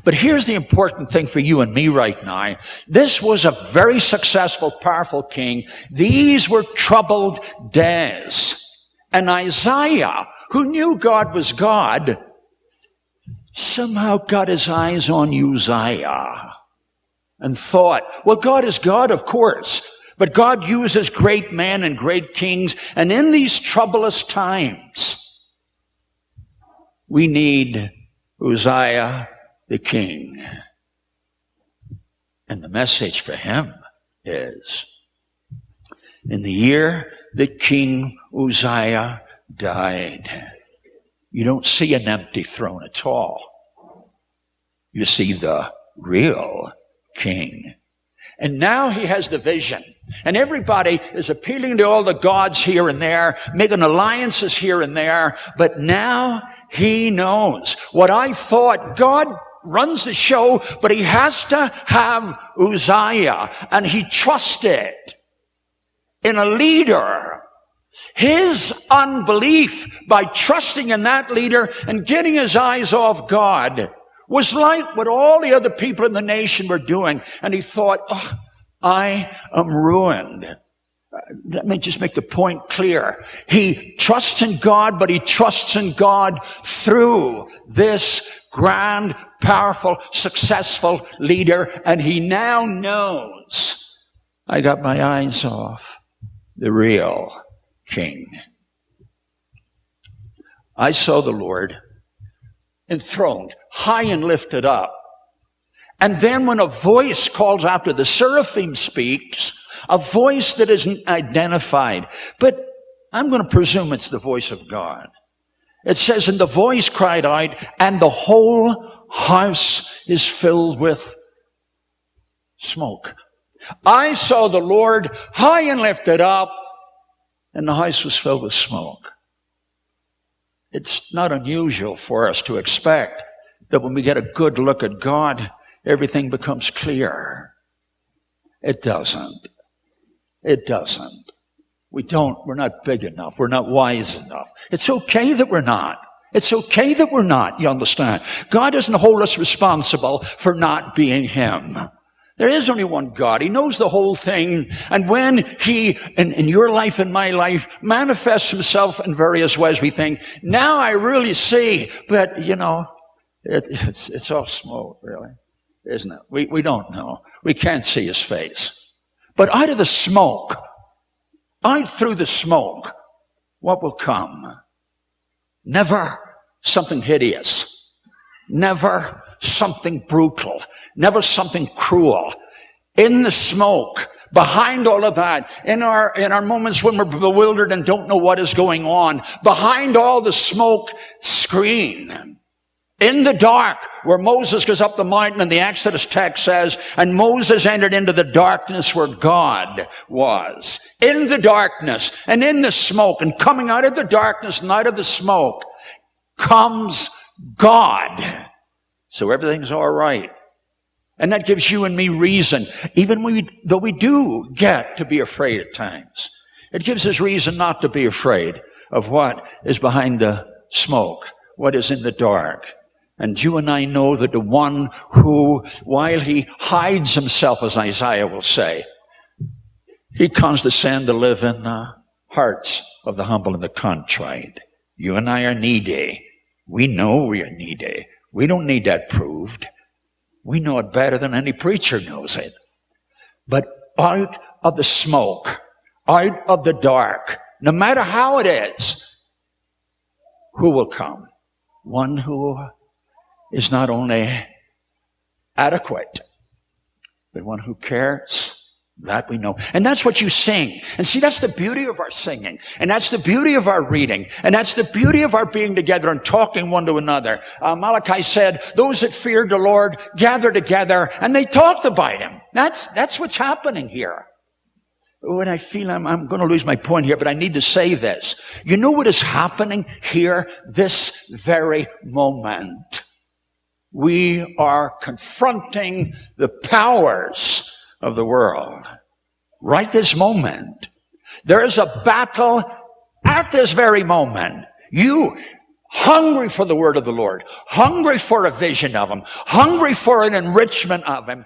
But here's the important thing for you and me right now. This was a very successful, powerful king. These were troubled days. And Isaiah, who knew God was God, somehow got his eyes on Uzziah and thought, well, God is God, of course, but God uses great men and great kings, and in these troublous times, we need Uzziah the king. And the message for him is, in the year that King Uzziah died, you don't see an empty throne at all. You see the real king. And now he has the vision. And everybody is appealing to all the gods here and there, making alliances here and there. But now he knows. What I thought, God runs the show, but he has to have Uzziah. And he trusted in a leader. His unbelief by trusting in that leader and getting his eyes off God was like what all the other people in the nation were doing. And he thought, oh, I am ruined. Let me just make the point clear. He trusts in God, but he trusts in God through this grand, powerful, successful leader. And he now knows, I got my eyes off the real king. I saw the Lord enthroned, high and lifted up. And then when a voice calls after the seraphim speaks, a voice that isn't identified, but I'm going to presume it's the voice of God. It says, and the voice cried out, and the whole house is filled with smoke. I saw the Lord high and lifted up, and the house was filled with smoke. It's not unusual for us to expect that when we get a good look at God, everything becomes clear. It doesn't. It doesn't. We're not big enough. We're not wise enough. It's okay that we're not. It's okay that we're not, you understand? God doesn't hold us responsible for not being him. There is only one God. He knows the whole thing. And when he, in your life and my life, manifests himself in various ways, we think, now I really see. But, you know, it's all smoke, really, isn't it? We don't know. We can't see his face. But out of the smoke, out through the smoke, what will come? Never something hideous. Never something brutal. Never something cruel. In the smoke, behind all of that, in our moments when we're bewildered and don't know what is going on, behind all the smoke screen, in the dark, where Moses goes up the mountain and the Exodus text says, and Moses entered into the darkness where God was. In the darkness and in the smoke, and coming out of the darkness and out of the smoke comes God. So everything's all right. And that gives you and me reason, even though we do get to be afraid at times. It gives us reason not to be afraid of what is behind the smoke, what is in the dark. And you and I know that the one who, while he hides himself, as Isaiah will say, he condescends to live in the hearts of the humble and the contrite. You and I are needy. We know we are needy. We don't need that proved. We know it better than any preacher knows it. But out of the smoke, out of the dark, no matter how it is, who will come? One who is not only adequate, but one who cares. That we know. And that's what you sing. And see, that's the beauty of our singing. And that's the beauty of our reading. And that's the beauty of our being together and talking one to another. Malachi said, those that feared the Lord gather together and they talked about him. That's what's happening here. Oh, and I feel I'm going to lose my point here, but I need to say this. You know what is happening here this very moment? We are confronting the powers of the world. Right this moment. There is a battle at this very moment. You hungry for the word of the Lord, hungry for a vision of him, hungry for an enrichment of him.